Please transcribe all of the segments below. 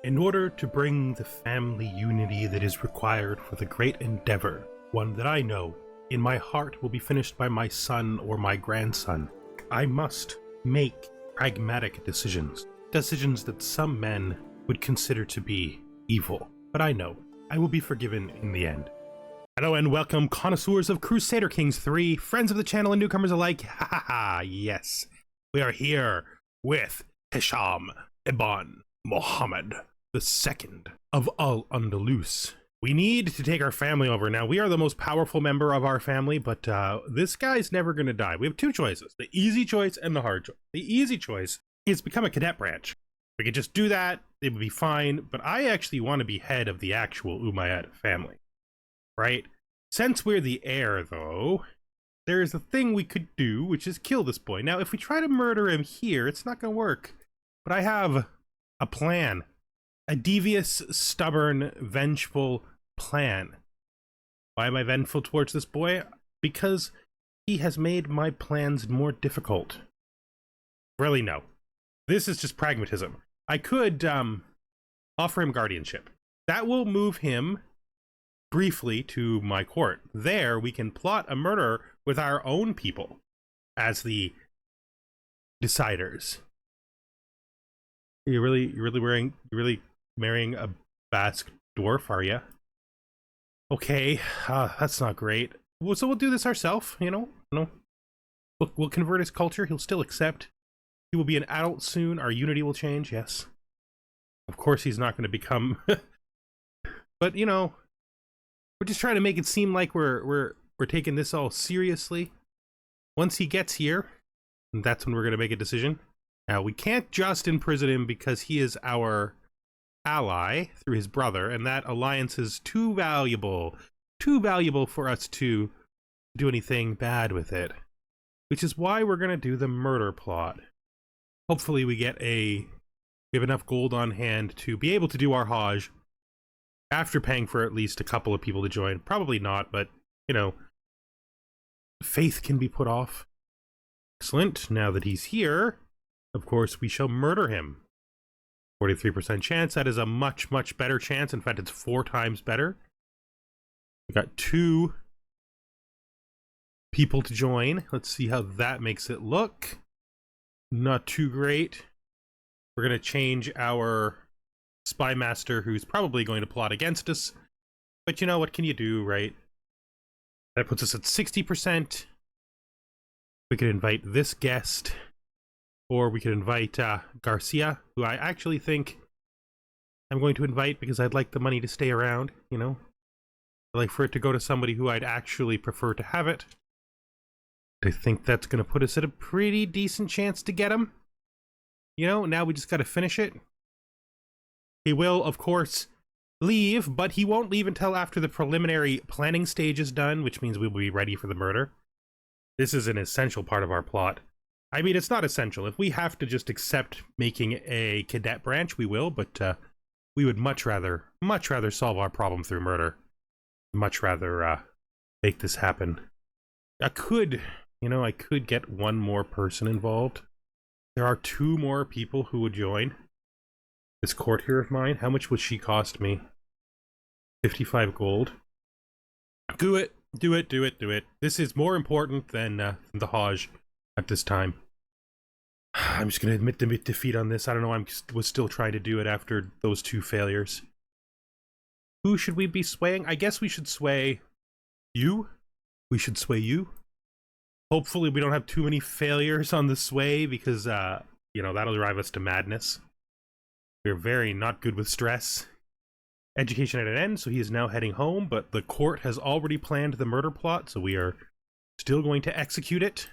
In order to bring the family unity that is required for the great endeavor, one that I know in my heart will be finished by my son or my grandson, I must make pragmatic decisions. Decisions that some men would consider to be evil. But I know I will be forgiven in the end. Hello and welcome, connoisseurs of Crusader Kings 3, friends of the channel and newcomers alike. Haha, yes. We are here with Hisham ibn Muhammed, the second of Al-Andalus. We need to take our family over. Now, we are the most powerful member of our family, but this guy's never going to die. We have two choices, the easy choice and the hard choice. The easy choice is become a cadet branch. We could just do that, it would be fine, but I actually want to be head of the actual Umayyad family, right? Since we're the heir, though, there's a thing we could do, which is kill this boy. Now, if we try to murder him here, it's not going to work, but I have a plan. A devious, stubborn, vengeful plan. Why am I vengeful towards this boy? Because he has made my plans more difficult. Really, no. This is just pragmatism. I could offer him guardianship. That will move him briefly to my court. There, we can plot a murder with our own people as the deciders. You're really marrying a Basque dwarf, are you? Okay, that's not great. Well, so we'll do this ourselves, you know? We'll convert his culture. He'll still accept. He will be an adult soon. Our unity will change, yes. Of course, he's not going to become... But, you know, we're just trying to make it seem like we're taking this all seriously. Once he gets here, that's when we're going to make a decision. Now, we can't just imprison him because he is our ally through his brother, and that alliance is too valuable for us to do anything bad with it. Which is why we're going to do the murder plot. Hopefully we have enough gold on hand to be able to do our Hajj after paying for at least a couple of people to join. Probably not, but, you know, faith can be put off. Excellent. Now that he's here, of course, we shall murder him. 43% chance. That is a much, much better chance. In fact, it's 4 times better. We got 2 people to join. Let's see how that makes it look. Not too great. We're going to change our spy master, who's probably going to plot against us. But you know, what can you do, right? That puts us at 60%. We could invite this guest. Or we could invite Garcia, who I actually think I'm going to invite because I'd like the money to stay around, you know? I'd like for it to go to somebody who I'd actually prefer to have it. I think that's going to put us at a pretty decent chance to get him. You know, now we just got to finish it. He will, of course, leave, but he won't leave until after the preliminary planning stage is done, which means we will be ready for the murder. This is an essential part of our plot. I mean, it's not essential. If we have to just accept making a cadet branch, we will, but we would much rather solve our problem through murder. Much rather make this happen. I could get one more person involved. There are 2 more people who would join this court here of mine. How much would she cost me? 55 gold. Do it. Do it, do it, do it. This is more important than the Hajj at this time. I'm just going to admit the defeat on this. I don't know, I was still trying to do it after those 2 failures. Who should we be swaying? I guess we should sway you. We should sway you. Hopefully we don't have too many failures on the sway because, you know, that'll drive us to madness. We're very not good with stress. Education at an end, so he is now heading home, but the court has already planned the murder plot, so we are still going to execute it.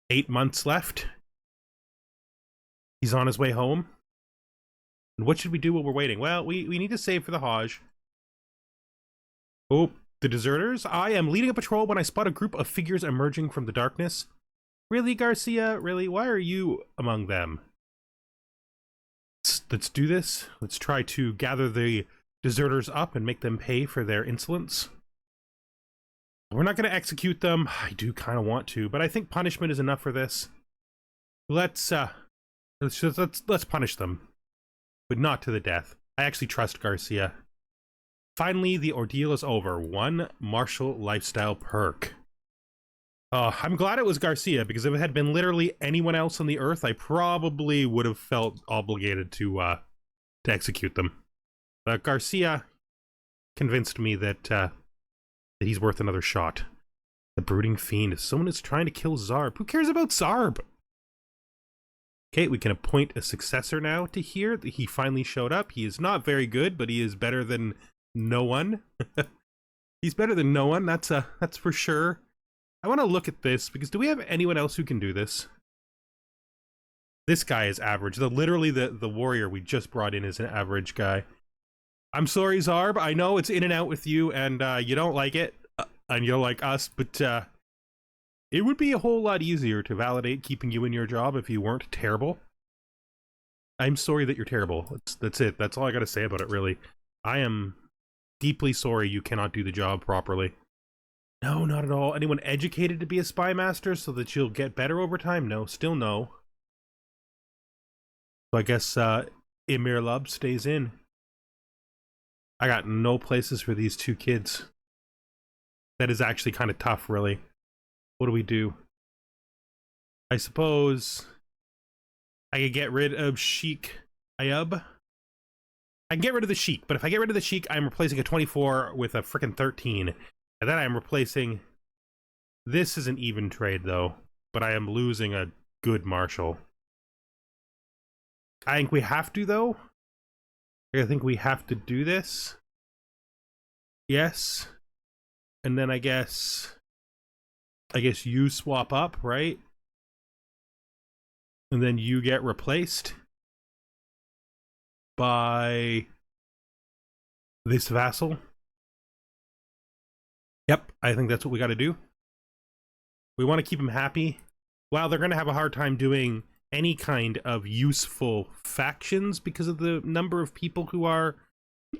8 months left. He's on his way home. And what should we do while we're waiting? Well, we need to save for the Hajj. Oh, the deserters. I am leading a patrol when I spot a group of figures emerging from the darkness. Really, Garcia? Really? Why are you among them? Let's do this. Let's try to gather the deserters up and make them pay for their insolence. We're not going to execute them. I do kind of want to, but I think punishment is enough for this. Let's punish them. but not to the death. I actually trust Garcia. Finally, the ordeal is over. One martial lifestyle perk. I'm glad it was Garcia, because if it had been literally anyone else on the earth, I probably would have felt obligated to execute them. But Garcia convinced me that he's worth another shot. The brooding fiend. Someone is trying to kill Zarb. Who cares about Zarb? Okay, we can appoint a successor now to here. He finally showed up. He is not very good, but he is better than no one. He's better than no one, that's for sure. I want to look at this, because do we have anyone else who can do this? This guy is average. Literally the warrior we just brought in is an average guy. I'm sorry, Zarb. I know it's in and out with you, and you don't like it, and you don't like us, but it would be a whole lot easier to validate keeping you in your job if you weren't terrible. I'm sorry that you're terrible. That's it. That's all I gotta say about it, really. I am deeply sorry you cannot do the job properly. No, not at all. Anyone educated to be a spy master so that you'll get better over time? No, still no. So I guess Emir Lub stays in. I got no places for these two kids. That is actually kind of tough, really. What do we do? I suppose I could get rid of Sheik Ayub. I can get rid of the Sheik, but if I get rid of the Sheik, I'm replacing a 24 with a frickin' 13. And then I'm replacing... This is an even trade, though. But I am losing a good marshal. I think we have to, though. I think we have to do this. Yes. And then I guess you swap up, right? And then you get replaced by this vassal. Yep, I think that's what we got to do. We want to keep them happy. Well, they're going to have a hard time doing any kind of useful factions because of the number of people who are...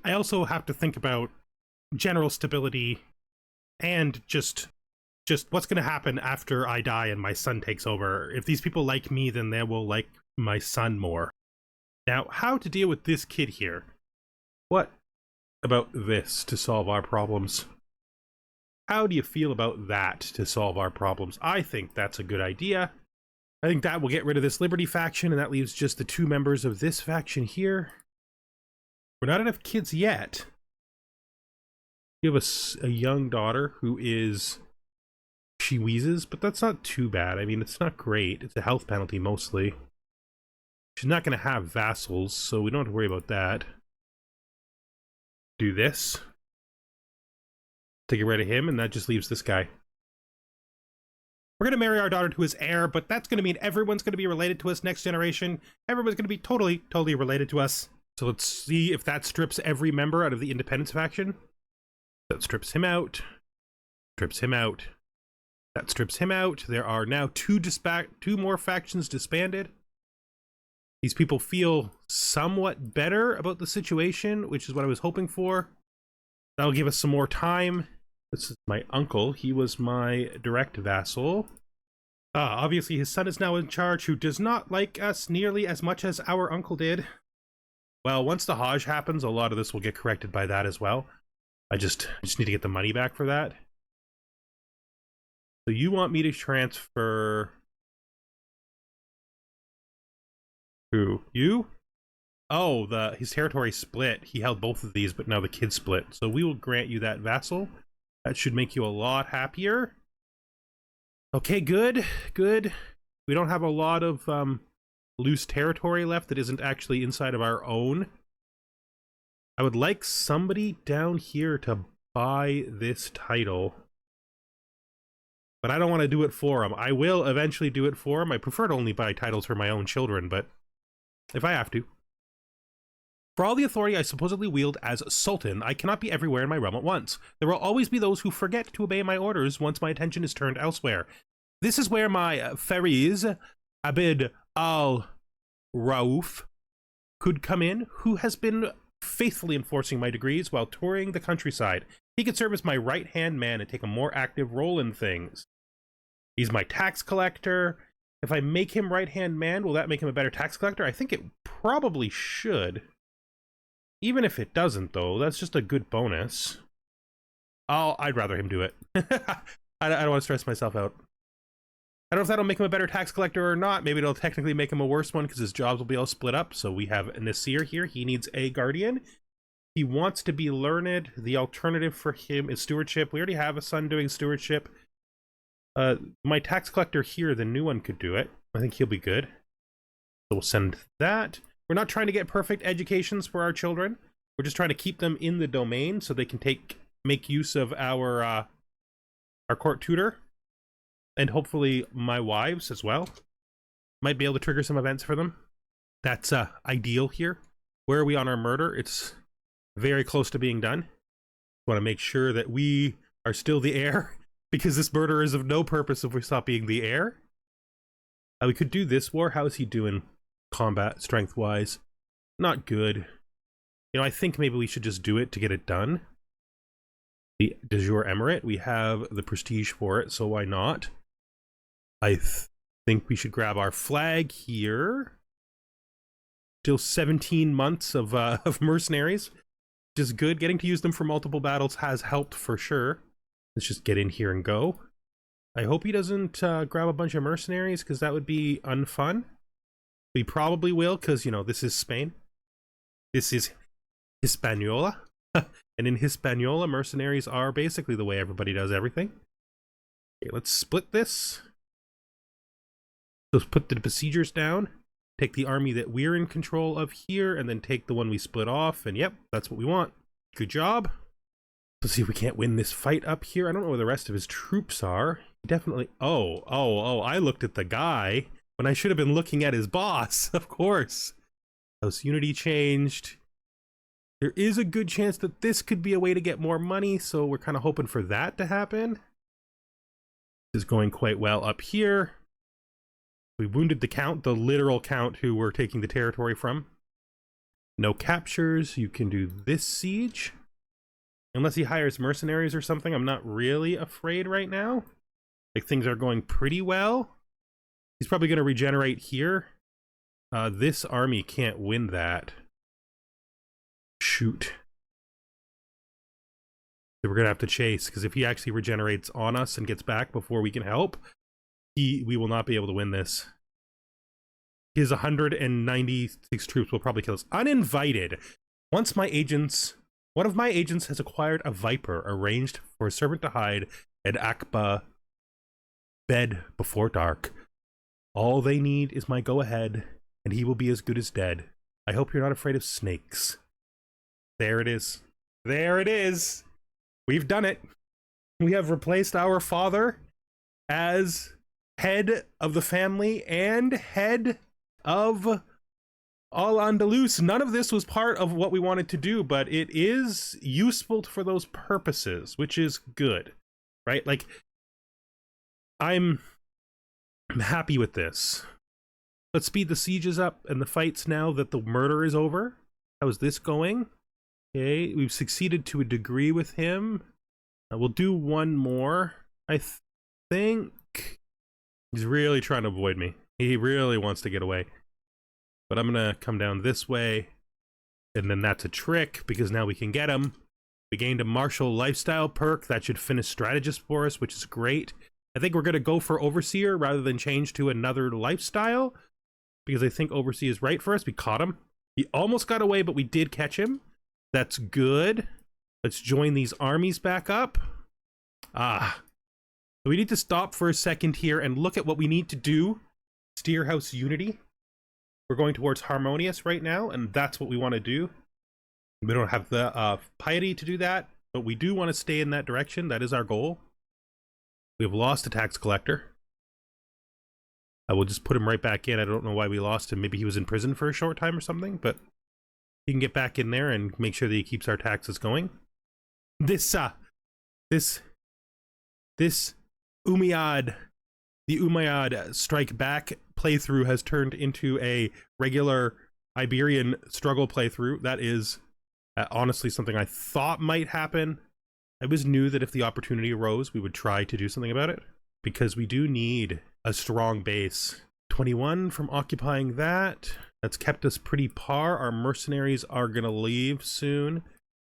I also have to think about general stability and just what's going to happen after I die and my son takes over. If these people like me, then they will like my son more. Now, how to deal with this kid here? What about this to solve our problems? How do you feel about that to solve our problems? I think that's a good idea. I think that will get rid of this Liberty faction, and that leaves just the two members of this faction here. We're not enough kids yet. You have a young daughter who is... She wheezes, but that's not too bad. I mean, it's not great. It's a health penalty, mostly. She's not going to have vassals, so we don't have to worry about that. Do this. To get rid of him, and that just leaves this guy. We're going to marry our daughter to his heir, but that's going to mean everyone's going to be related to us next generation. Everyone's going to be totally related to us. So let's see if that strips every member out of the independence faction. That strips him out. Strips him out. That strips him out. There are now two more factions disbanded. These people feel somewhat better about the situation, which is what I was hoping for. That'll give us some more time. This is my uncle. He was my direct vassal. Obviously his son is now in charge, who does not like us nearly as much as our uncle did. Well, once the Hajj happens, a lot of this will get corrected by that as well. I just need to get the money back for that. So you want me to transfer... Who? You? Oh, his territory split. He held both of these, but now the kid split. So we will grant you that vassal. That should make you a lot happier. Okay, good. We don't have a lot of loose territory left that isn't actually inside of our own. I would like somebody down here to buy this title. But I don't want to do it for him. I will eventually do it for him. I prefer to only buy titles for my own children, but if I have to. For all the authority I supposedly wield as Sultan, I cannot be everywhere in my realm at once. There will always be those who forget to obey my orders once my attention is turned elsewhere. This is where my Fariz Abid al-Rauf could come in, who has been faithfully enforcing my decrees while touring the countryside. He could serve as my right-hand man and take a more active role in things. He's my tax collector. If I make him right-hand man, will that make him a better tax collector? I think it probably should. Even if it doesn't, though, that's just a good bonus. I'd rather him do it. I don't want to stress myself out. I don't know if that'll make him a better tax collector or not. Maybe it'll technically make him a worse one because his jobs will be all split up. So we have Nasir here. He needs a guardian. He wants to be learned. The alternative for him is stewardship. We already have a son doing stewardship. My tax collector here, the new one, could do it. I think he'll be good. So we'll send that. We're not trying to get perfect educations for our children. We're just trying to keep them in the domain so they can make use of our court tutor. And hopefully my wives as well. Might be able to trigger some events for them. That's ideal here. Where are we on our murder? It's very close to being done. Want to make sure that we are still the heir, because this murder is of no purpose if we stop being the heir. We could do this war. How is he doing combat strength wise? Not good. You know, I think maybe we should just do it to get it done. The de jure emirate, we have the prestige for it, so why not? I think we should grab our flag here. Still 17 months of mercenaries, which is good. Getting to use them for multiple battles has helped for sure. Let's just get in here and go. I hope he doesn't grab a bunch of mercenaries, because that would be unfun. We probably will, because, you know, this is Spain. This is Hispaniola. And in Hispaniola, mercenaries are basically the way everybody does everything. Okay, let's split this. Let's put the besiegers down. Take the army that we're in control of here, and then take the one we split off. And yep, that's what we want. Good job. Let's see if we can't win this fight up here. I don't know where the rest of his troops are. Definitely. Oh, I looked at the guy when I should have been looking at his boss, of course. House unity changed. There is a good chance that this could be a way to get more money, so we're kind of hoping for that to happen. This is going quite well up here. We wounded the count, the literal count who we're taking the territory from. No captures. You can do this siege. Unless he hires mercenaries or something, I'm not really afraid right now. Like, things are going pretty well. He's probably going to regenerate here. This army can't win that. Shoot. So we're going to have to chase, because if he actually regenerates on us and gets back before we can help, we will not be able to win this. His 196 troops will probably kill us. Uninvited. Once my agents... One of my agents has acquired a viper arranged for a servant to hide at Aqaba bed before dark. All they need is my go-ahead, and he will be as good as dead. I hope you're not afraid of snakes. There it is. There it is. We've done it. We have replaced our father as head of the family and head of Al-Andalus. None of this was part of what we wanted to do, but it is useful for those purposes, which is good, right? Like, I'm happy with this. Let's speed the sieges up and the fights now that the murder is over. How is this going? Okay, we've succeeded to a degree with him. We'll do one more. I think he's really trying to avoid me. He really wants to get away. But I'm going to come down this way, and then that's a trick, because now we can get him. We gained a martial lifestyle perk. That should finish strategist for us, which is great. I think we're going to go for overseer rather than change to another lifestyle, because I think overseer is right for us. We caught him. He almost got away, but we did catch him. That's good. Let's join these armies back up. So we need to stop for a second here and look at what we need to do. Steer house unity. We're going towards harmonious right now, and that's what we want to do. We don't have the piety to do that, but we do want to stay in that direction. That is our goal. We have lost a tax collector. I will just put him right back in. I don't know why we lost him. Maybe he was in prison for a short time or something, but he can get back in there and make sure that he keeps our taxes going. This Umayyad, the Umayyad Strike Back playthrough has turned into a regular Iberian struggle playthrough. That is honestly something I thought might happen. I was knew that if the opportunity arose, we would try to do something about it, because we do need a strong base. 21 from occupying that. That's kept us pretty par. Our mercenaries are going to leave soon.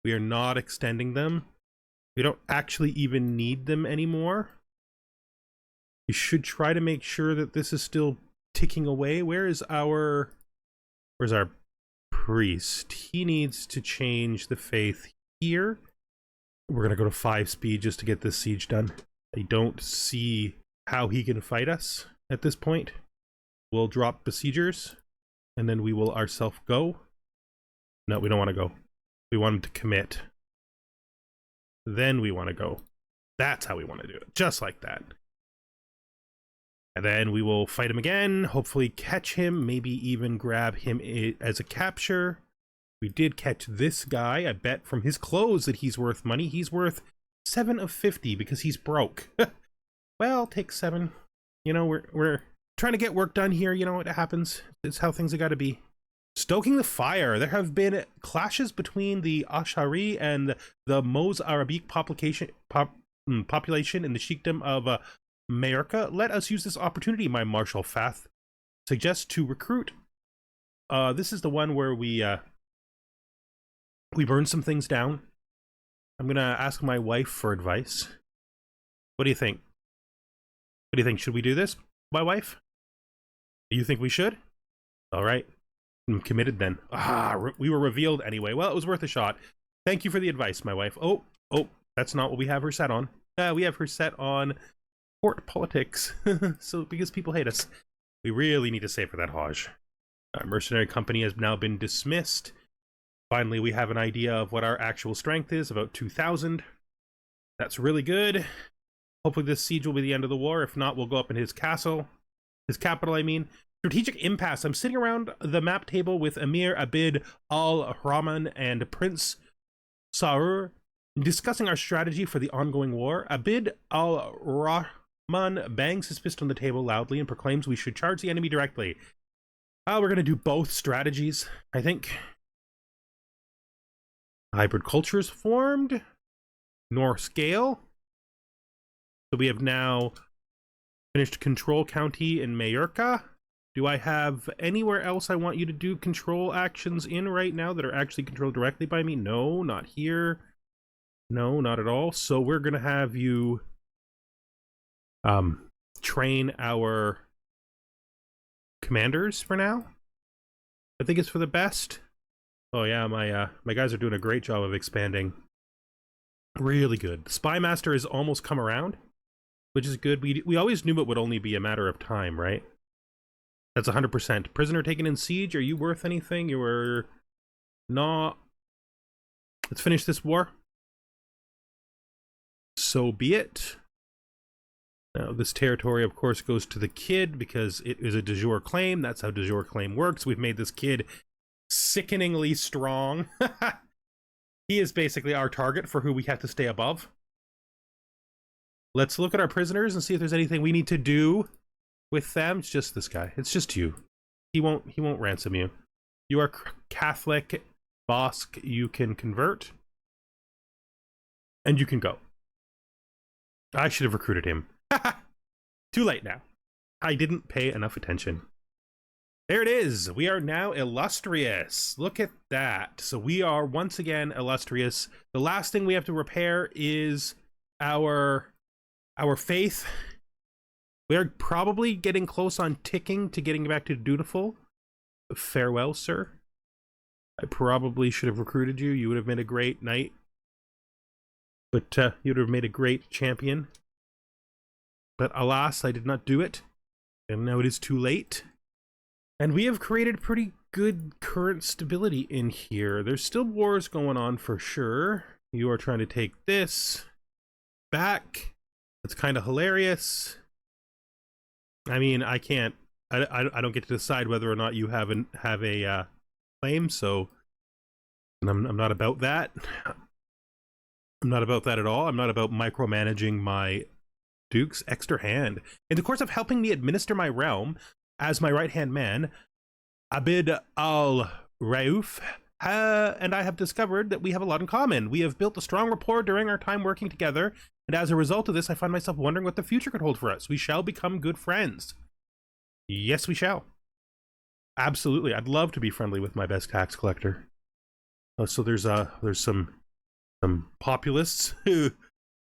We are not extending them. We don't actually even need them anymore. We should try to make sure that this is still ticking away. Where's our priest? He needs to change the faith here. We're going to go to 5 speed just to get this siege done. I don't see how he can fight us at this point. We'll drop besiegers, and then we will ourselves go. No, we don't want to go. We want him to commit. Then we want to go. That's how we want to do it. Just like that. And then we will fight him again, hopefully catch him, maybe even grab him as a capture. We did catch this guy. I bet from his clothes that he's worth money. He's worth 7 of 50 because he's broke. Well, take 7. You know, we're trying to get work done here. You know, it happens. It's how things have got to be. Stoking the fire. There have been clashes between the Ashari and the Mozarabic population in the Sheikdom of Majorca. Let us use this opportunity, my Marshal Fath. Suggest to recruit. This is the one where we burn some things down. I'm gonna ask my wife for advice. What do you think? What do you think? Should we do this, my wife? You think we should? All right. I'm committed then. We were revealed anyway. Well, it was worth a shot. Thank you for the advice, my wife. Oh, that's not what we have her set on. We have her set on court politics. So, because people hate us. We really need to save for that Hajj. Our mercenary company has now been dismissed. Finally, we have an idea of what our actual strength is, about 2,000. That's really good. Hopefully this siege will be the end of the war. If not, we'll go up in his castle. His capital, I mean. Strategic impasse. I'm sitting around the map table with Emir Abid al-Rahman and Prince Saur discussing our strategy for the ongoing war. Abid al-Rahman bangs his fist on the table loudly and proclaims we should charge the enemy directly. We're going to do both strategies, I think. Hybrid cultures formed. North Gale. So we have now finished Control County in Majorca. Do I have anywhere else I want you to do control actions in right now that are actually controlled directly by me? No, not here. No, not at all. So we're going to have you train our commanders for now. I think it's for the best. Oh yeah, my guys are doing a great job of expanding. Really good. The Spy Master has almost come around, which is good. We always knew it would only be a matter of time, right? That's 100%. Prisoner taken in siege. Are you worth anything? You were not. Let's finish this war. So be it. Now, this territory, of course, goes to the kid because it is a de jure claim. That's how de jure claim works. We've made this kid sickeningly strong. He is basically our target for who we have to stay above. Let's look at our prisoners and see if there's anything we need to do with them. It's just this guy. It's just you. He won't ransom you. You are Catholic. Bosque, you can convert. And you can go. I should have recruited him. Too late now. I didn't pay enough attention. There it is. We are now illustrious. Look at that. So we are once again illustrious. The last thing we have to repair is our faith. We are probably getting close on ticking to getting back to dutiful. Farewell, sir. I probably should have recruited you. You would have made a great knight. But you would have made a great champion. But alas, I did not do it. And now it is too late. And we have created pretty good current stability in here. There's still wars going on for sure. You are trying to take this back. It's kind of hilarious. I mean, I can't. I don't get to decide whether or not you have a claim. So, and I'm not about that. I'm not about that at all. I'm not about micromanaging my duke's extra hand. In the course of helping me administer my realm as my right-hand man, Abid al-Rauf and I have discovered that we have a lot in common. We have built a strong rapport during our time working together, and as a result of this, I find myself wondering what the future could hold for us. We shall become good friends. Yes, we shall. Absolutely, I'd love to be friendly with my best tax collector. So there's some populists who,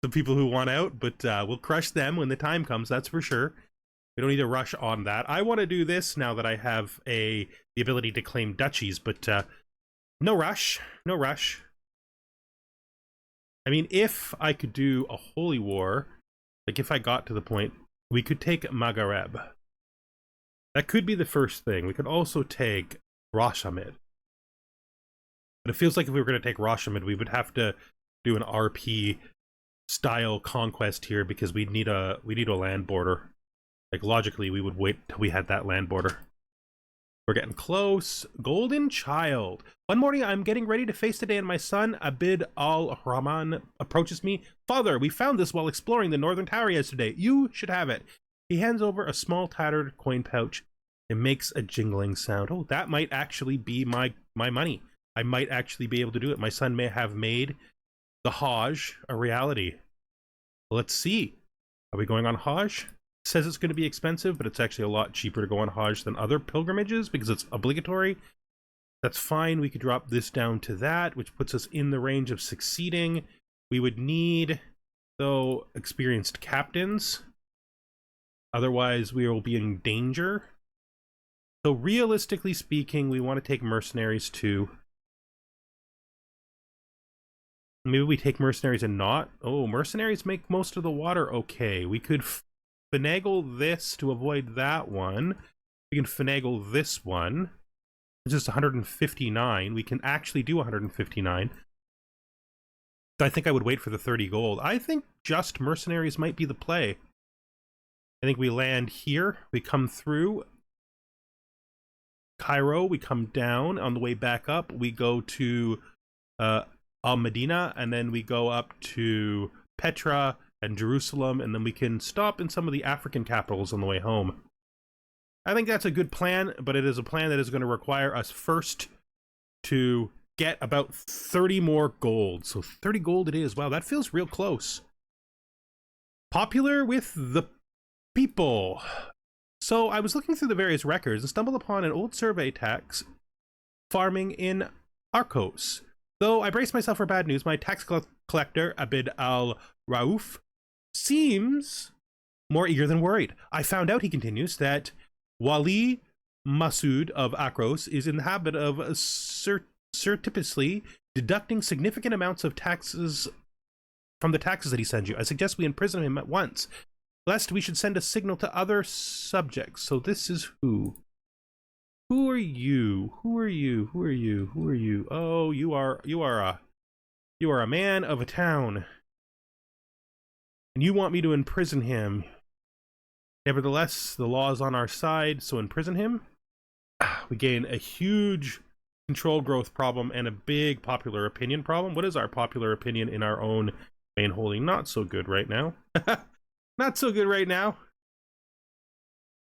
some people who want out, but we'll crush them when the time comes. That's for sure. We don't need to rush on that. I want to do this now that I have the ability to claim duchies, but no rush, no rush. I mean, if I could do a holy war, like if I got to the point, we could take Maghreb. That could be the first thing. We could also take Rashamid. But it feels like if we were going to take Rashamid, we would have to do an RP style conquest here because we need a land border. Like logically, we would wait till we had that land border. We're getting close. Golden Child. One morning, I'm getting ready to face the day, and my son, Abid al-Rahman, approaches me. Father, we found this while exploring the northern tower yesterday. You should have it. He hands over a small tattered coin pouch. It makes a jingling sound. Oh, that might actually be my money. I might actually be able to do it. My son may have made the Hajj a reality. Let's see. Are we going on Hajj? It says it's going to be expensive, but it's actually a lot cheaper to go on Hajj than other pilgrimages because it's obligatory. That's fine. We could drop this down to that, which puts us in the range of succeeding. We would need, though, experienced captains. Otherwise, we will be in danger. So realistically speaking, we want to take mercenaries too. Maybe we take mercenaries and not. Oh, mercenaries make most of the water okay. We could finagle this to avoid that one. We can finagle this one. It's just 159. We can actually do 159. So I think I would wait for the 30 gold. I think just mercenaries might be the play. I think we land here. We come through Cairo. We come down. On the way back up, we go to Al-Medina, and then we go up to Petra and Jerusalem, and then we can stop in some of the African capitals on the way home. I think that's a good plan, but it is a plan that is going to require us first to get about 30 more gold. So 30 gold it is. Wow, that feels real close. Popular with the people. So I was looking through the various records and stumbled upon an old survey tax farming in Arcos. Though I braced myself for bad news, my tax collector, Abid al-Rauf, seems more eager than worried. I found out, he continues, that Wali Masood of Akros is in the habit of surreptitiously deducting significant amounts of taxes from the taxes that he sends you. I suggest we imprison him at once, lest we should send a signal to other subjects. So this is who? Who are you? Who are you? Who are you? Who are you? Oh, you are a man of a town. And you want me to imprison him. Nevertheless, the law is on our side, so imprison him. We gain a huge control growth problem and a big popular opinion problem. What is our popular opinion in our own main holding? Not so good right now. Not so good right now.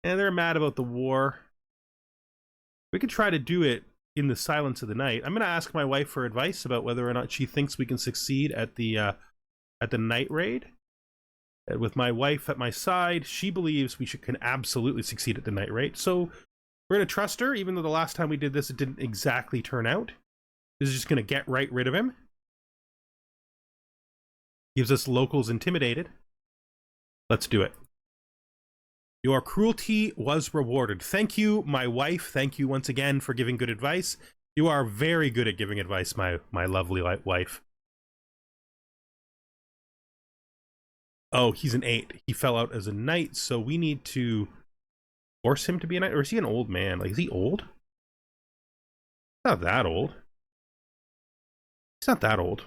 And they're mad about the war. We could try to do it in the silence of the night. I'm going to ask my wife for advice about whether or not she thinks we can succeed at the night raid. With my wife at my side, she believes we can absolutely succeed at the night raid. So we're going to trust her, even though the last time we did this, it didn't exactly turn out. This is just going to get right rid of him. Gives us locals intimidated. Let's do it. Your cruelty was rewarded. Thank you, my wife. Thank you once again for giving good advice. You are very good at giving advice, my lovely wife. Oh, he's an 8. He fell out as a knight, so we need to force him to be a knight. Or is he an old man? Like, is he old? Not that old. He's not that old.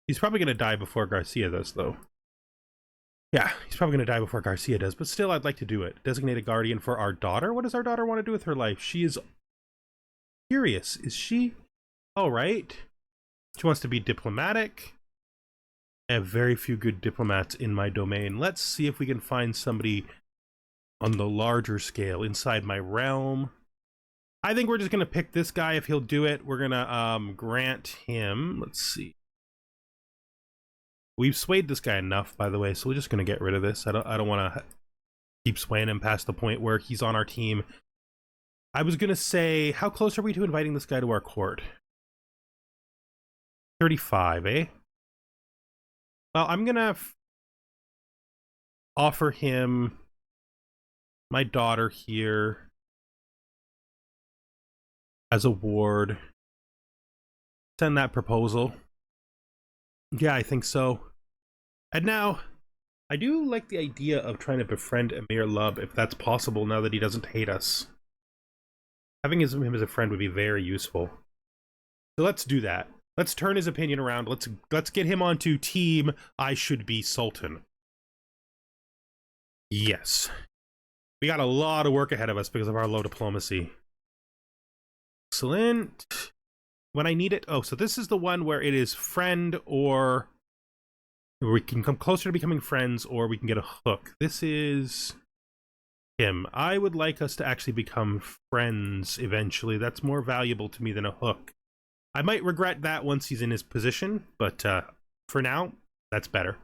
He's probably going to die before Garcia does, though. Yeah, he's probably going to die before Garcia does, but still, I'd like to do it. Designate a guardian for our daughter? What does our daughter want to do with her life? She is curious. Is she? All right. She wants to be diplomatic. I have very few good diplomats in my domain. Let's see if we can find somebody on the larger scale inside my realm. I think we're just going to pick this guy if he'll do it. We're going to grant him. Let's see. We've swayed this guy enough, by the way, so we're just going to get rid of this. I don't want to keep swaying him past the point where he's on our team I was gonna say, how close are we to inviting this guy to our court? 35, eh? Well, I'm gonna offer him my daughter here as a ward. Send that proposal. Yeah, I think so. And now, I do like the idea of trying to befriend Emir Lub, if that's possible, now that he doesn't hate us. Having him as a friend would be very useful. So let's do that. Let's turn his opinion around. Let's get him onto team I should be Sultan. Yes. We got a lot of work ahead of us because of our low diplomacy. Excellent. When I need it... Oh, so this is the one where it is friend or... we can come closer to becoming friends, or we can get a hook. This is... him. I would like us to actually become friends eventually. That's more valuable to me than a hook. I might regret that once he's in his position, but for now, that's better.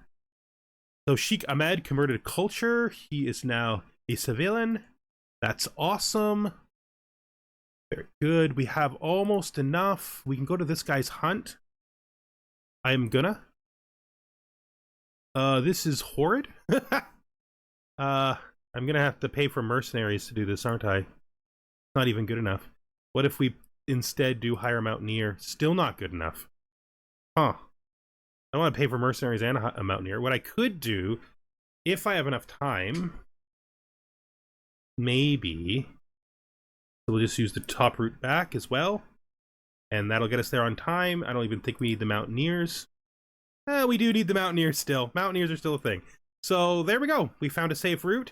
So Sheik Ahmed converted culture. He is now a civilian. That's awesome. Very good. We have almost enough. We can go to this guy's hunt. I'm gonna. This is horrid. I'm gonna have to pay for mercenaries to do this, aren't I? Not even good enough. What if we instead do hire a mountaineer? Still not good enough. Huh. I don't want to pay for mercenaries and a mountaineer. What I could do, if I have enough time, maybe, so we'll just use the top route back as well, and that'll get us there on time. I don't even think we need the mountaineers. We do need the mountaineers still. Mountaineers are still a thing. So there we go. We found a safe route.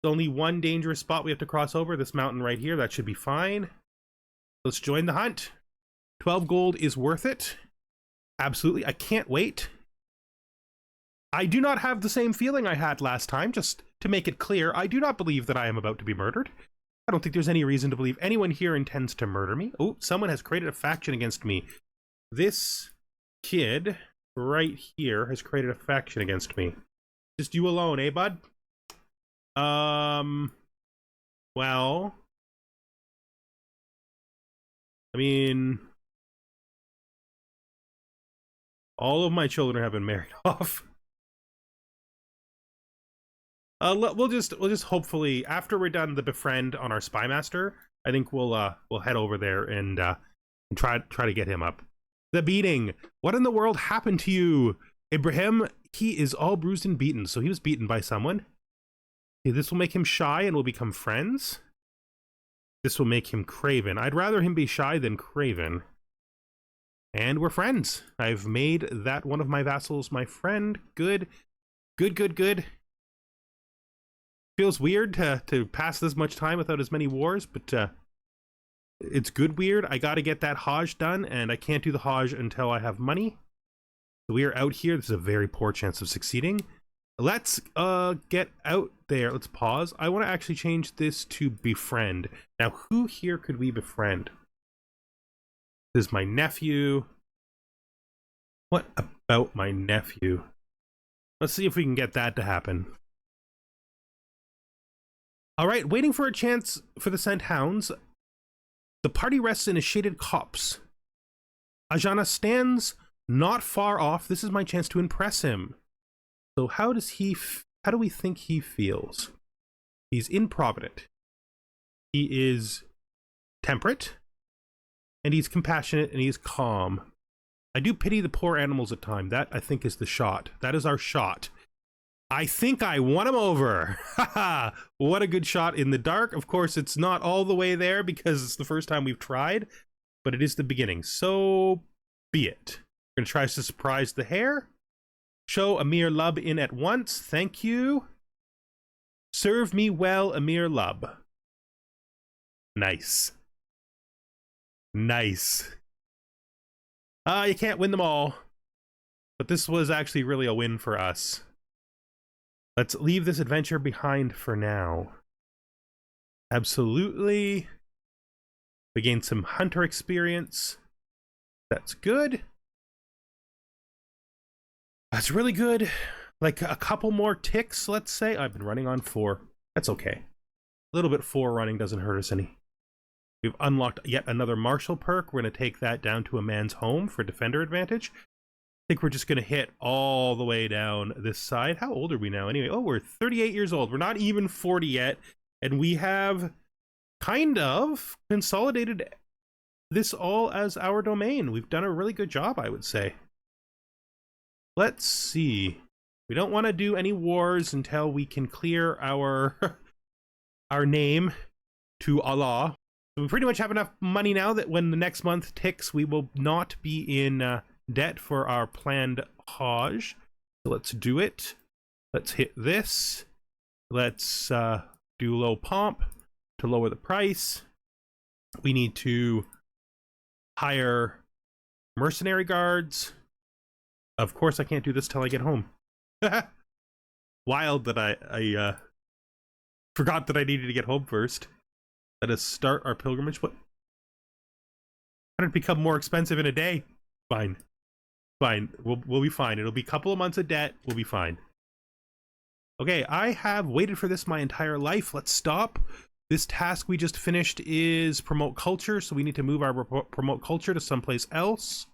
There's only one dangerous spot we have to cross over, this mountain right here. That should be fine. Let's join the hunt. 12 gold is worth it. Absolutely. I can't wait. I do not have the same feeling I had last time. Just to make it clear, I do not believe that I am about to be murdered. I don't think there's any reason to believe anyone here intends to murder me. Oh, someone has created a faction against me. This kid right here has created a faction against me. Just you alone, eh, bud? Well, I mean, all of my children have been married off. We'll just hopefully, after we're done the befriend on our spymaster, I think we'll head over there and try to get him up. The beating. What in the world happened to you, Ibrahim? He is all bruised and beaten, so he was beaten by someone. Okay, this will make him shy and we'll become friends. This will make him craven. I'd rather him be shy than craven. And we're friends. I've made that one of my vassals my friend. Good. Good, good, good. Feels weird to pass this much time without as many wars, but it's good weird. I gotta get that Hajj done, and I can't do the Hajj until I have money. So we are out here. This is a very poor chance of succeeding. Let's get out there. Let's pause. I want to actually change this to befriend. Now, who here could we befriend? This is my nephew. What about my nephew? Let's see if we can get that to happen. All right, waiting for a chance for the scent hounds. The party rests in a shaded copse. Ajana stands not far off. This is my chance to impress him. So how do we think he feels? He's improvident. He is temperate. And he's compassionate and he's calm. I do pity the poor animals at times. That, I think, is the shot. That is our shot. I think I won him over. Haha! What a good shot in the dark. Of course, it's not all the way there because it's the first time we've tried, but it is the beginning. So be it. We're going to try to surprise the hare. Show Emir Lub in at once. Thank you. Serve me well, Emir Lub. Nice. Nice. You can't win them all. But this was actually really a win for us. Let's leave this adventure behind for now. Absolutely. We gained some hunter experience. That's good. That's really good. Like a couple more ticks, let's say. I've been running on 4. That's okay. A little bit 4 running doesn't hurt us any. We've unlocked yet another martial perk. We're going to take that down to a man's home for defender advantage. I think we're just going to hit all the way down this side. How old are we now anyway? Oh, we're 38 years old. We're not even 40 yet. And we have kind of consolidated this all as our domain. We've done a really good job, I would say. Let's see. We don't want to do any wars until we can clear our our name to Allah. So we pretty much have enough money now that when the next month ticks, we will not be in debt for our planned Hajj. So let's do it. Let's hit this. Let's do low pomp to lower the price. We need to hire mercenary guards. Of course, I can't do this till I get home. Wild that I forgot that I needed to get home first. Let us start our pilgrimage. What? How did it become more expensive in a day? Fine. Fine. We'll be fine. It'll be a couple of months of debt. We'll be fine. Okay, I have waited for this my entire life. Let's stop. This task we just finished is promote culture, so we need to move our promote culture to someplace else.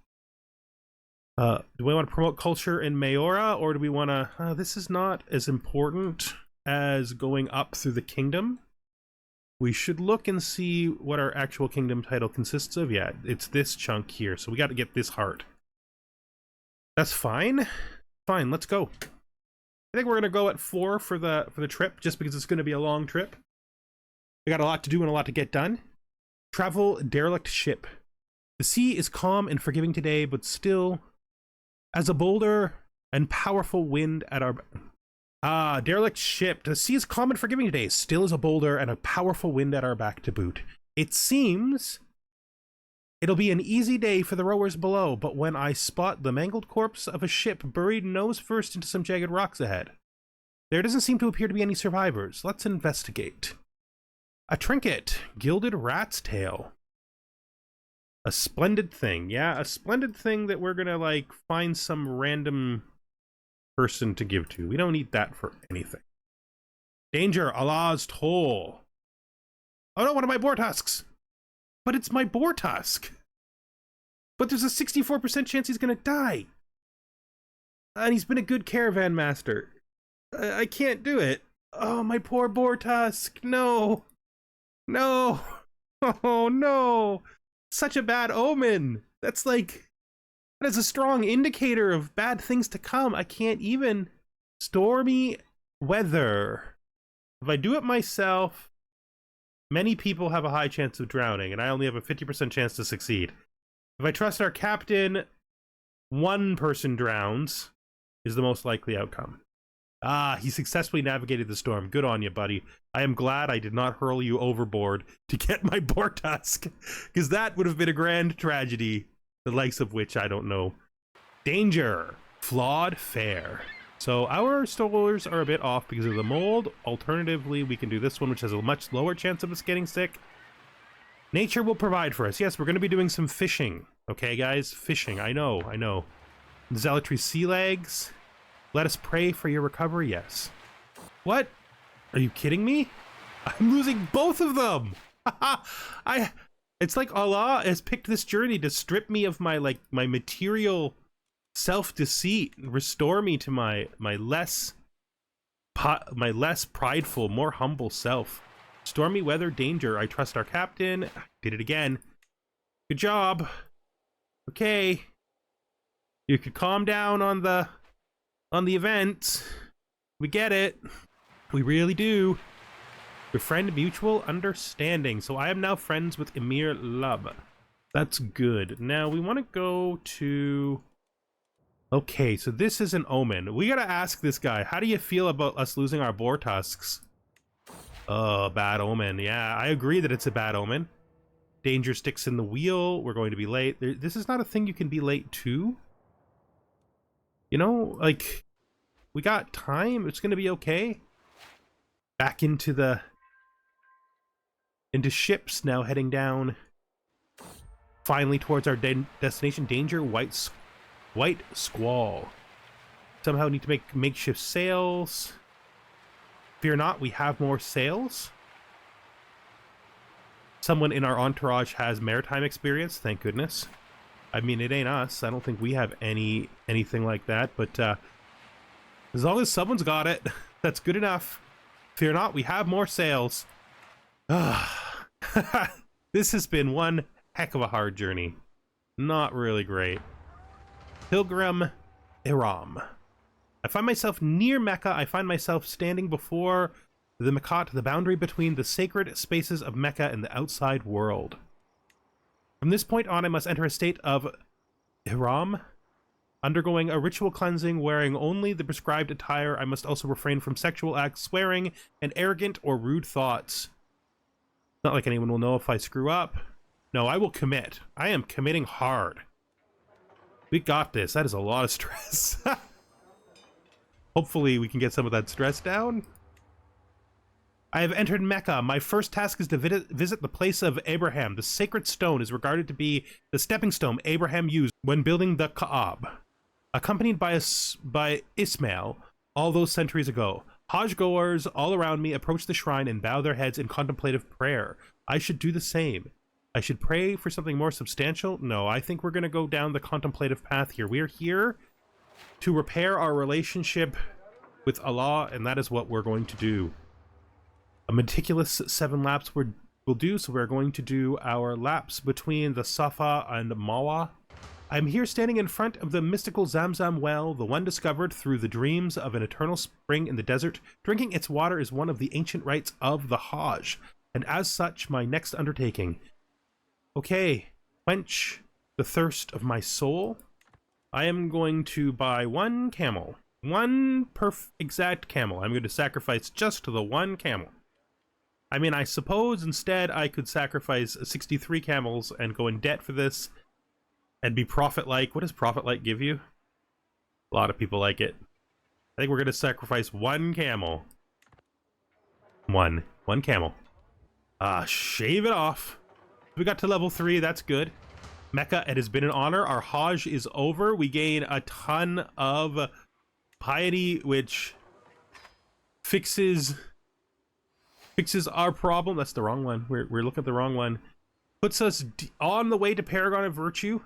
Do we want to promote culture in Mayora, or do we want to... this is not as important as going up through the kingdom. We should look and see what our actual kingdom title consists of. Yeah, it's this chunk here, so we got to get this heart. That's fine. Fine, let's go. I think we're going to go at 4 for the trip, just because it's going to be a long trip. We got a lot to do and a lot to get done. Travel derelict ship. The sea is calm and forgiving today, but still... as a boulder and powerful wind at our... derelict ship. The sea is calm and forgiving today, still as a boulder and a powerful wind at our back to boot. It seems it'll be an easy day for the rowers below, but when I spot the mangled corpse of a ship buried nose first into some jagged rocks ahead, there doesn't seem to appear to be any survivors. Let's investigate. A trinket. Gilded rat's tail. A splendid thing. Yeah, a splendid thing that we're gonna, like, find some random person to give to. We don't need that for anything. Danger, Allah's toll. Oh no, one of my boar tusks! But it's my boar tusk! But there's a 64% chance he's gonna die! And he's been a good caravan master. I can't do it. Oh, my poor boar tusk! No! No! Oh no! Such a bad omen! That's like... that is a strong indicator of bad things to come. I can't even... Stormy weather. If I do it myself, many people have a high chance of drowning, and I only have a 50% chance to succeed. If I trust our captain, one person drowns is the most likely outcome. Ah, he successfully navigated the storm. Good on you, buddy. I am glad I did not hurl you overboard to get my boar tusk, because that would have been a grand tragedy, the likes of which I don't know. Danger. Flawed fare. So our stores are a bit off because of the mold. Alternatively, we can do this one, which has a much lower chance of us getting sick. Nature will provide for us. Yes, we're going to be doing some fishing. Okay, guys? Fishing. I know. Zealotry sea legs. Let us pray for your recovery. Yes. What? Are you kidding me? I'm losing both of them. It's like Allah has picked this journey to strip me of my material self-deceit and restore me to my less prideful, more humble self. Stormy weather, danger. I trust our captain. Did it again. Good job. Okay. You could calm down on the event. We get it. We really do. Befriend mutual understanding. So I am now friends with Emir Lub. That's good. Now we want to go to... okay, so this is an omen. We gotta ask this guy, how do you feel about us losing our boar tusks? Oh, bad omen. Yeah, I agree that it's a bad omen. Danger sticks in the wheel. We're going to be late. This is not a thing you can be late to. You know, like, we got time. It's gonna be okay. Back into ships now, heading down. Finally towards our destination. Danger, white squall. Somehow need to make makeshift sails. Fear not, we have more sails. someone in our entourage has maritime experience, thank goodness. I mean, it ain't us. I don't think we have anything like that, but as long as someone's got it, that's good enough. Fear not, we have more sails. This has been one heck of a hard journey. Not really great. Pilgrim Ihram. I find myself near Mecca. I find myself standing before the Miqat, the boundary between the sacred spaces of Mecca and the outside world. From this point on, I must enter a state of Ihram, undergoing a ritual cleansing, wearing only the prescribed attire. I must also refrain from sexual acts, swearing, and arrogant or rude thoughts. Not like anyone will know if I screw up. No, I will commit. I am committing hard. We got this. That is a lot of stress. Hopefully we can get some of that stress down. I have entered Mecca. My first task is to visit the place of Abraham. The sacred stone is regarded to be the stepping stone Abraham used when building the Kaaba, accompanied by Ismail all those centuries ago. Hajj goers all around me approach the shrine and bow their heads in contemplative prayer. I should do the same. I should pray for something more substantial? No, I think we're going to go down the contemplative path here. We're here to repair our relationship with Allah, and that is what we're going to do. A meticulous 7 laps will do, so we're going to do our laps between the Safa and Marwa. I'm here standing in front of the mystical Zamzam well, the one discovered through the dreams of an eternal spring in the desert. Drinking its water is one of the ancient rites of the Hajj, and as such, my next undertaking. Okay, quench the thirst of my soul. I am going to buy 1 camel. 1 exact camel. I'm going to sacrifice just the 1 camel. I mean, I suppose instead I could sacrifice 63 camels and go in debt for this and be prophet-like. What does prophet-like give you? A lot of people like it. I think we're going to sacrifice 1 camel. One camel. Shave it off. We got to level 3, that's good. Mecca, it has been an honor. Our Hajj is over. We gain a ton of piety, which fixes our problem. That's the wrong one. We're looking at the wrong one. Puts us on the way to Paragon of Virtue.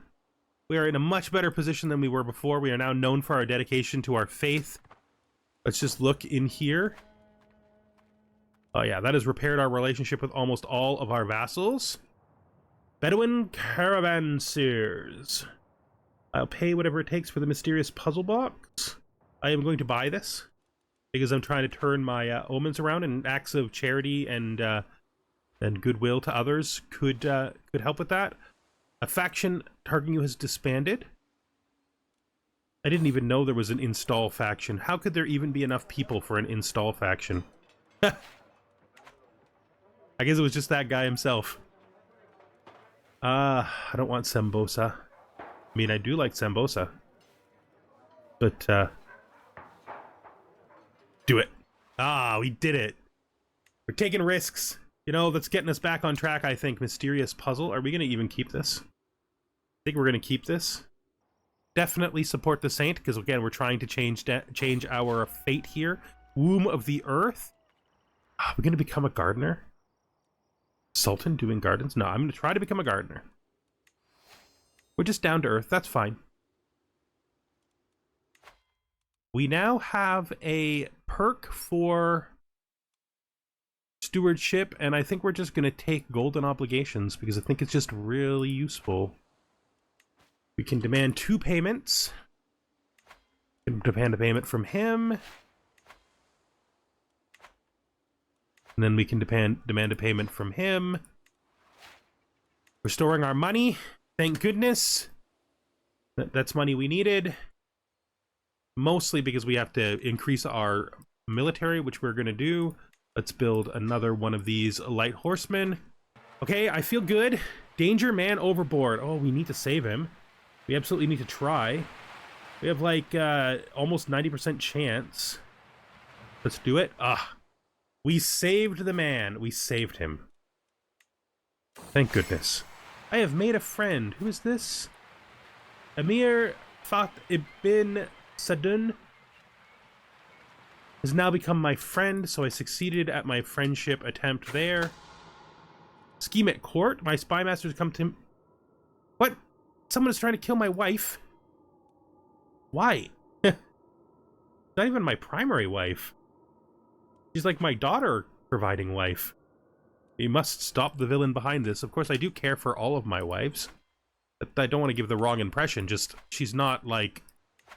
We are in a much better position than we were before. We are now known for our dedication to our faith. Let's just look in here. Oh yeah, that has repaired our relationship with almost all of our vassals. Bedouin caravansers. I'll pay whatever it takes for the mysterious puzzle box. I am going to buy this because I'm trying to turn my omens around, and acts of charity and goodwill to others could help with that. A faction targeting you has disbanded. I didn't even know there was an install faction. How could there even be enough people for an install faction? I guess it was just that guy himself. I don't want Sambosa. I mean, I do like Sambosa. But, do it. We did it. We're taking risks. You know, that's getting us back on track, I think. Mysterious puzzle. Are we going to even keep this? I think we're going to keep this. Definitely support the saint, because, again, we're trying to change our fate here. Womb of the Earth. Are we going to become a gardener? Sultan doing gardens? No, I'm going to try to become a gardener. We're just down to earth. That's fine. We now have a perk for stewardship, and I think we're just going to take golden obligations because I think it's just really useful. We can demand 2 payments. We can demand a payment from him. And then we can demand a payment from him. Restoring our money. Thank goodness. That's money we needed. Mostly because we have to increase our military, which we're going to do. Let's build another one of these light horsemen. Okay, I feel good. Danger man overboard. Oh, we need to save him. We absolutely need to try. We have like almost 90% chance. Let's do it. We saved the man. We saved him. Thank goodness. I have made a friend. Who is this? Amir Fath ibn Sadun has now become my friend, so I succeeded at my friendship attempt there. Scheme at court. My spy masters come to... What? Someone is trying to kill my wife. Why? Not even my primary wife. She's like my daughter providing wife. We must stop the villain behind this. Of course, I do care for all of my wives. I don't want to give the wrong impression. Just, she's not like...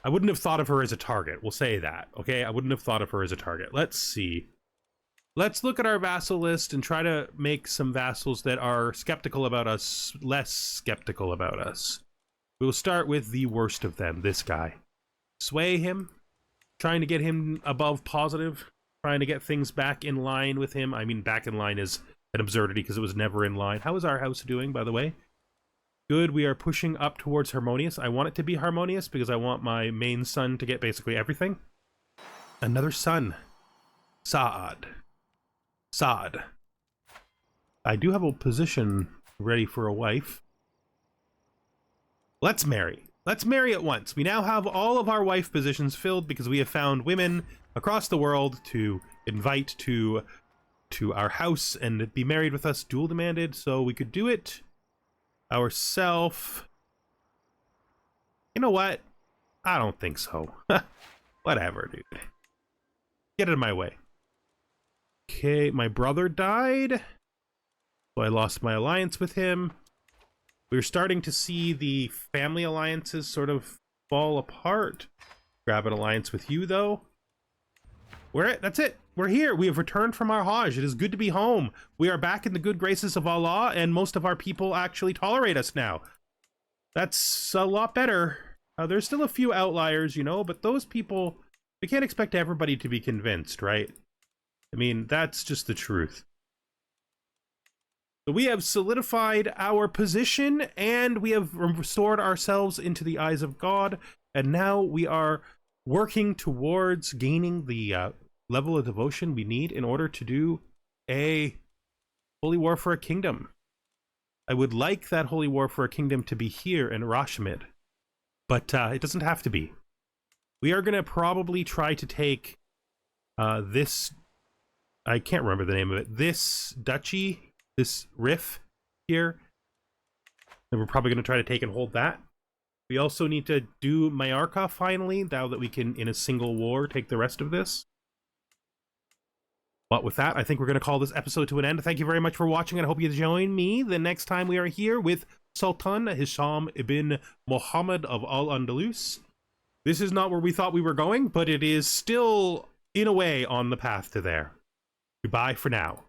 I wouldn't have thought of her as a target. We'll say that, okay? I wouldn't have thought of her as a target. Let's see. Let's look at our vassal list and try to make some vassals that are skeptical about us, less skeptical about us. We will start with the worst of them, this guy. Sway him, trying to get him above positive, trying to get things back in line with him. I mean, back in line is an absurdity because it was never in line. How is our house doing, by the way? Good, we are pushing up towards harmonious. I want it to be harmonious because I want my main son to get basically everything. Another son. Saad. I do have a position ready for a wife. Let's marry. Let's marry at once. We now have all of our wife positions filled because we have found women across the world to invite to our house and be married with us, dual demanded, so we could do it ourselves. You know what? I don't think so. Whatever, dude. Get out of my way. Okay, my brother died, so I lost my alliance with him. We're starting to see the family alliances sort of fall apart. Grab an alliance with you, though. That's it. We're here. We have returned from our Hajj. It is good to be home. We are back in the good graces of Allah, and most of our people actually tolerate us now. That's a lot better. There's still a few outliers, you know, but those people, we can't expect everybody to be convinced, right? I mean, that's just the truth. So we have solidified our position, and we have restored ourselves into the eyes of God, and now we are working towards gaining the level of devotion we need in order to do a holy war for a kingdom. I would like that holy war for a kingdom to be here in Rashmid, but it doesn't have to be. We are going to probably try to take this... I can't remember the name of it. This duchy, this riff here. And we're probably going to try to take and hold that. We also need to do Majorca finally, now that we can, in a single war, take the rest of this. But with that, I think we're going to call this episode to an end. Thank you very much for watching, and I hope you join me the next time we are here with Sultan Hisham ibn Muhammed of Al-Andalus. This is not where we thought we were going, but it is still, in a way, on the path to there. Goodbye for now.